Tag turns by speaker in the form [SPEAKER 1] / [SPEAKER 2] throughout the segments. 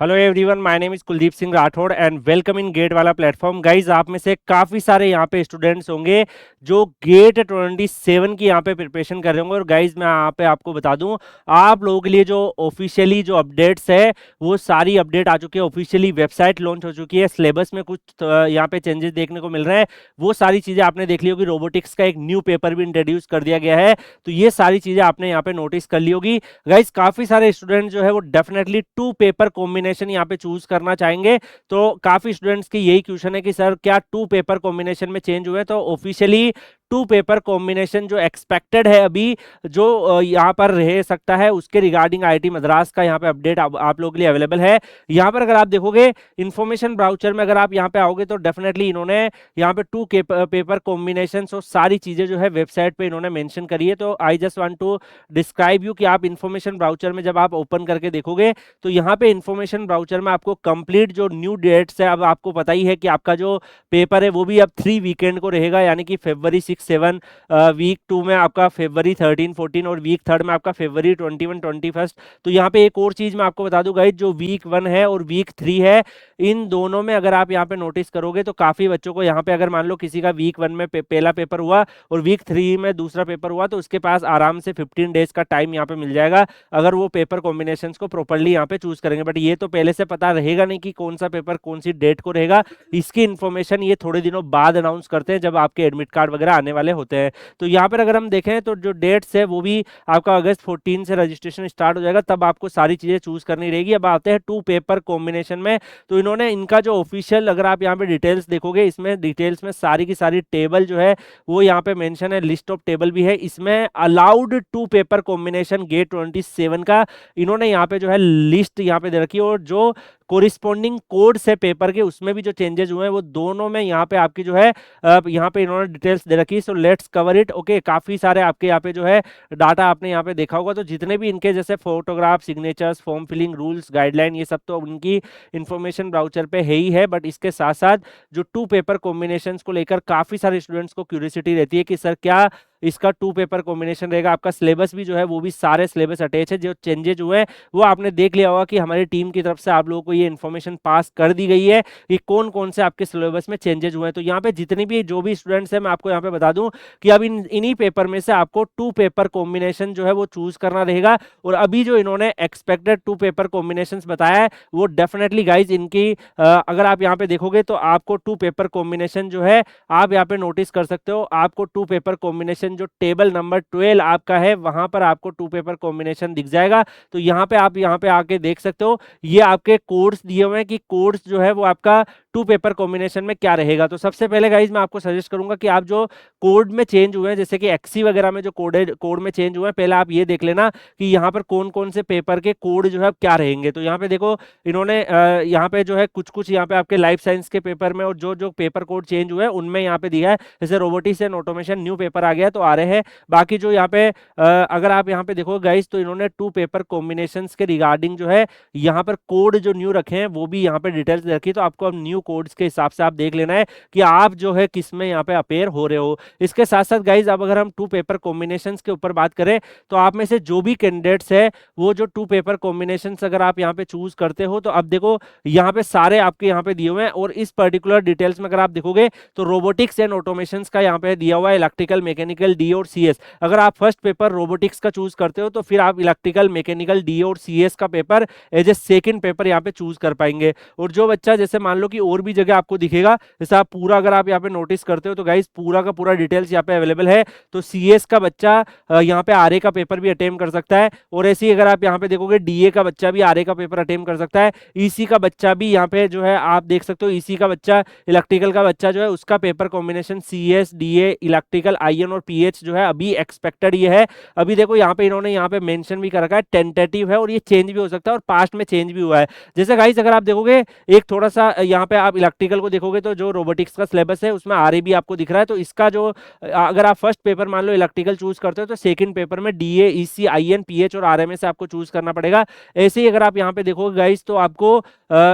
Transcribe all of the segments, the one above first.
[SPEAKER 1] Hello everyone, my name is Kuldeep Singh Rathore and welcome in GATE वाला platform. Guys, आप में से काफ़ी सारे यहाँ पे स्टूडेंट्स होंगे जो गेट 27 की यहाँ पे प्रिपरेशन कर रहे होंगे। और गाइज, मैं यहाँ पे आपको बता दूं, आप लोगों के लिए जो ऑफिशियली जो अपडेट्स है वो सारी अपडेट आ चुकी है। ऑफिशियली वेबसाइट लॉन्च हो चुकी है। सिलेबस में कुछ यहाँ पे चेंजेस देखने को मिल रहे हैं। वो सारी चीज़ें आपने देख ली होगी। रोबोटिक्स का एक न्यू पेपर भी इंट्रोड्यूस कर दिया गया है। तो ये सारी चीज़ें आपने यहाँ पे नोटिस कर ली होगी। गाइस, काफी सारे स्टूडेंट जो है वो डेफिनेटली टू पेपर कॉम्बिनेशन यहाँ पे चूज करना चाहेंगे। तो काफी स्टूडेंट्स की यही क्वेश्चन है कि सर क्या टू पेपर कॉम्बिनेशन में चेंज हुए। तो ऑफिशियली टू पेपर कॉम्बिनेशन जो एक्सपेक्टेड है अभी, जो यहाँ पर रह सकता है, उसके रिगार्डिंग आईआईटी मद्रास का यहाँ पे अपडेट आप लोगों के लिए अवेलेबल है। यहाँ पर अगर आप देखोगे इंफॉर्मेशन ब्राउचर में, अगर आप यहाँ पे आओगे तो डेफिनेटली इन्होंने यहाँ पे टू पेपर कॉम्बिनेशन और सारी चीजें जो है वेबसाइट पे इन्होंने मेंशन करी है। तो I just want to describe you कि आप इंफॉर्मेशन ब्राउचर में जब आप ओपन करके देखोगे तो यहाँ पे इंफॉर्मेशन ब्राउचर में आपको कंप्लीट जो न्यू डेट्स है, अब आपको पता ही है कि आपका जो पेपर है वो भी अब 3 वीकेंड को रहेगा, यानी कि फरवरी 6-7, वीक 2 में आपका फरवरी 13-14 और वीक 3 में आपका फरवरी 21-21। तो यहाँ पे एक और चीज मैं आपको बता दूं गाइस, जो वीक 1 है और वीक 3 है, इन दोनों में अगर आप यहाँ पे नोटिस करोगे तो काफी बच्चों को यहाँ पे, अगर मान लो किसी का वीक 1 में पहला पेपर हुआ और वीक 3 में दूसरा पेपर हुआ, तो उसके पास आराम से 15 डेज का टाइम यहाँ पे मिल जाएगा अगर वो पेपर कॉम्बिनेशंस को प्रॉपर्ली यहाँ पे चूज करेंगे। बट ये तो पहले से पता रहेगा नहीं कि कौन सा पेपर कौन सी डेट को रहेगा। इसकी इन्फॉर्मेशन ये थोड़े दिनों बाद अनाउंस करते हैं जब आपके एडमिट कार्ड वगैरह आने वाले होते हैं। तो यहाँ पर अगर हम देखें तो जो डेट्स है वो भी आपका अगस्त 14 से रजिस्ट्रेशन स्टार्ट हो जाएगा, तब आपको सारी चीजें चूज करनी रहेगी। अब आते हैं टू पेपर कॉम्बिनेशन में। तो इन्होंने इनका जो ऑफिशियल, अगर आप यहाँ पे डिटेल्स देखोगे, इसमें डिटेल्स में सारी की सारी टेबल जो है वो यहाँ पे मेंशन है, लिस्ट ऑफ टेबल भी है इसमें। Allowed to paper combination GATE 27 का इन्होंने यहाँ पे जो है लिस्ट यहाँ पे दे रखी है। और जो कोरिस्पॉन्डिंग कोड्स है पेपर के, उसमें भी जो चेंजेस हुए हैं वो दोनों में यहाँ पे आपकी जो है यहाँ पे इन्होंने डिटेल्स दे रखी है। So let's cover it. Okay, काफी सारे आपके यहाँ पे जो है डाटा आपने यहाँ पे देखा होगा। तो जितने भी इनके जैसे photograph, signatures, form filling rules, guideline, ये सब तो उनकी इंफॉर्मेशन ब्राउचर पे है ही है। बट इसके साथ साथ जो टू पेपर कॉम्बिनेशन को लेकर काफी सारे स्टूडेंट्स को क्यूरियोसिटी रहती है कि सर क्या इसका टू पेपर कॉम्बिनेशन रहेगा। आपका सिलेबस भी जो है वो भी सारे सिलेबस अटैच है। जो चेंजेज हुए हैं वो आपने देख लिया होगा कि हमारी टीम की तरफ से आप लोगों को ये इन्फॉर्मेशन पास कर दी गई है कि कौन कौन से आपके सिलेबस में चेंजेज हुए हैं। तो यहाँ पे जितनी भी जो भी स्टूडेंट्स हैं, मैं आपको यहाँ पे बता दूं कि अब इन्हीं पेपर में से आपको टू पेपर कॉम्बिनेशन जो है वो चूज करना रहेगा। और अभी जो इन्होंने एक्सपेक्टेड टू पेपर कॉम्बिनेशन बताया है वो डेफिनेटली गाइज इनकी अगर आप यहाँ पे देखोगे तो आपको टू पेपर कॉम्बिनेशन जो है आप यहाँ पे नोटिस कर सकते हो। आपको टू पेपर कॉम्बिनेशन जो टेबल नंबर 12 आपका है वहां पर आपको टू पेपर कॉम्बिनेशन दिख जाएगा। तो यहाँ पे आप यहाँ पे आके देख सकते हो, ये आपके कोड्स दिए हुए हैं कि कोड्स जो है वो आपका टू पेपर कॉम्बिनेशन में क्या रहेगा। तो सबसे पहले गाइज मैं आपको सजेस्ट करूंगा कि आप जो कोड में चेंज हुए हैं, जैसे कि एक्सी वगैरह में जो कोड में चेंज हुए हैं, पहले आप ये देख लेना कि यहाँ पर कौन कौन से पेपर के कोड जो है क्या रहेंगे। तो यहाँ पे देखो इन्होंने यहाँ पे जो है कुछ कुछ यहाँ पे आपके लाइफ साइंस के पेपर में और जो जो पेपर कोड चेंज हुए हैं उनमें यहाँ पे दिया है। जैसे robotics and automation new paper आ गया तो आ रहे हैं। बाकी जो यहाँ पे अगर आप यहाँ पे देखो गाइज तो इन्होंने टू पेपर कॉम्बिनेशन के रिगार्डिंग जो है यहाँ पर कोड जो न्यू रखे हैं वो भी यहाँ पे डिटेल्स रखी। तो आपको अब न्यू कोड्स के हिसाब से आप देख लेना है कि आप जो है किस में यहाँ पे अपेयर हो रहे हो। इसके साथ साथ गाइज अब अगर हम टू पेपर कॉम्बिनेशन के ऊपर बात करें तो आप में से जो भी कैंडिडेट्स है वो जो टू पेपर कॉम्बिनेशन अगर आप यहाँ पे चूज करते हो तो अब देखो यहाँ पे सारे आपके यहाँ पे दिए हुए हैं। और इस पर्टिकुलर डिटेल्स में अगर आप देखोगे तो रोबोटिक्स एंड ऑटोमेशन का यहाँ पे दिया हुआ है, इलेक्ट्रिकल, मैकेनिकल, डी और सीएस। अगर आप फर्स्ट पेपर रोबोटिक्स का चूज करते हो तो फिर आप इलेक्ट्रिकल, मैकेनिकल, डी और सीएस का paper as a second paper यहाँ पे चूज कर पाएंगे। और जो बच्चा जैसे मान लो कि और भी जगह आपको दिखेगा, जैसे आप पूरा अगर आप यहाँ पे नोटिस करते हो तो गाइज पूरा का पूरा डिटेल्स यहाँ पे अवेलेबल है। तो सीएस का बच्चा यहाँ पे आरए का पेपर भी अटेम्प्ट कर सकता है। और ऐसे ही अगर आप यहाँ पे देखोगे डीए का बच्चा भी आरए का पेपर अटेम्प्ट कर सकता है। ईसी का बच्चा भी यहाँ पे जो है आप देख सकते हो, ईसी का बच्चा, इलेक्ट्रिकल का बच्चा जो है उसका paper combination CS, DA, electrical, IN और पीएच जो है अभी एक्सपेक्टेड ये है। अभी देखो यहाँ पे इन्होंने यहाँ पे मेंशन भी कर रखा है, टेंटेटिव है और ये चेंज भी हो सकता है और पास्ट में चेंज भी हुआ है। जैसे गाइस अगर आप देखोगे एक थोड़ा सा यहाँ पे आप इलेक्ट्रिकल को देखोगे तो जो रोबोटिक्स का सिलेबस है उसमें आरए भी आपको दिख रहा है। तो इसका जो अगर आप फर्स्ट पेपर मान लो इलेक्ट्रिकल चूज करते हो तो सेकंड पेपर में डीए, ईसी, आईएन, पीएच और आरएमए से आपको चूज करना पड़ेगा। ऐसे ही अगर आप यहाँ पे देखोगे गाइस तो आपको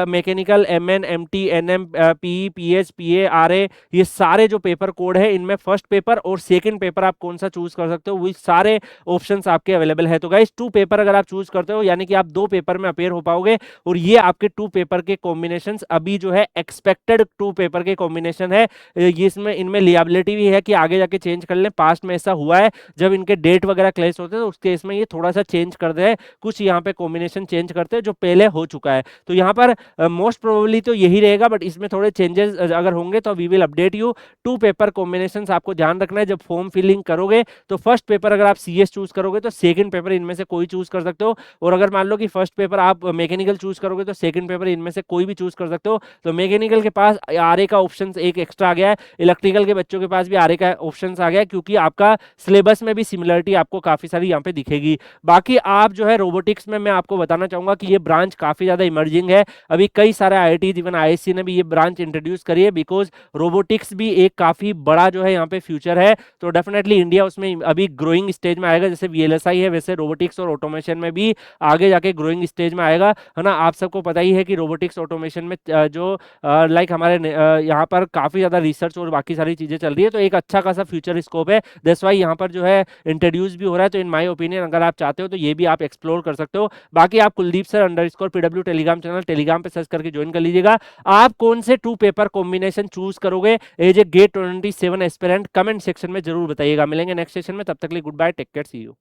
[SPEAKER 1] mechanical, MN, MT, NM, P, PH, PA, RA, ये सारे जो पेपर कोड है इनमें फर्स्ट पेपर और सेकंड पेपर आप कौन सा चूज कर सकते हो, वो सारे ऑप्शंस आपके अवेलेबल है। तो गाइस 2 पेपर अगर आप चूज करते हो यानी कि आप 2 पेपर में अपेयर हो पाओगे और ये आपके 2 पेपर के कॉम्बिनेशंस अभी जो है एक्सपेक्टेड 2 पेपर के कॉम्बिनेशन है। ये इसमें इनमें लिएबिलिटी भी है कि आगे जाके चेंज कर लें, पास्ट में ऐसा हुआ है जब इनके डेट वगैरह क्लैश होते हैं तो उस केस में ये थोड़ा सा चेंज कर दे, कुछ यहाँ पे कॉम्बिनेशन चेंज करते हैं जो पहले हो चुका है। तो यहाँ पर मोस्ट प्रोबेबली तो यही रहेगा, बट इसमें थोड़े चेंजेस अगर होंगे तो we will update you. 2 paper combinations आपको ध्यान रखना है जब फॉर्म फिलिंग करोगे। तो फर्स्ट पेपर अगर आप सीएस चूज करोगे तो सेकंड पेपर इनमें से कोई चूज कर सकते हो, और अगर मान लो कि फर्स्ट पेपर आप मैकेनिकल चूज करोगे तो सेकंड पेपर इनमें से कोई भी चूज कर सकते हो। तो मैकेनिकल के पास आरए का ऑप्शन एक एक्स्ट्रा आ गया है, इलेक्ट्रिकल के बच्चों के पास भी आरए का ऑप्शन आ गया है, क्योंकि आपका सिलेबस में भी सिमिलरिटी आपको काफी सारी यहाँ पे दिखेगी। बाकी आप जो है रोबोटिक्स में मैं आपको बताना चाहूंगा कि ये ब्रांच काफी ज्यादा इमर्जिंग है। अभी कई सारे आईआईटी इवन आईएससी ने भी ये ब्रांच इंट्रोड्यूस करी है, बिकॉज रोबोटिक्स भी एक काफी बड़ा जो है यहाँ पे फ्यूचर है। तो डेफिनेटली इंडिया उसमें अभी ग्रोइंग स्टेज में आएगा, जैसे वीएलएसआई है वैसे रोबोटिक्स और ऑटोमेशन में भी आगे जाके ग्रोइंग स्टेज में आएगा, है ना। आप सबको पता ही है कि रोबोटिक्स ऑटोमेशन में जो लाइक हमारे यहाँ पर काफी ज्यादा रिसर्च और बाकी सारी चीजें चल रही है, तो एक अच्छा खासा फ्यूचर स्कोप है। दैट्स व्हाई यहाँ पर जो है इंट्रोड्यूस भी हो रहा है। तो इन माय ओपिनियन अगर आप चाहते हो तो ये भी आप एक्सप्लोर कर सकते हो। बाकी आप Kuldeep sir underscore PW Telegram channel Telegram पे सर्च करके ज्वाइन कर लीजिएगा। आप कौन से 2 पेपर कॉम्बिनेशन चूज करोगे as a GATE 27 aspirant, comment section में जरूर बताइएगा। मिलेंगे नेक्स्ट सेशन में, तब तक के लिए good bye, take care, see you.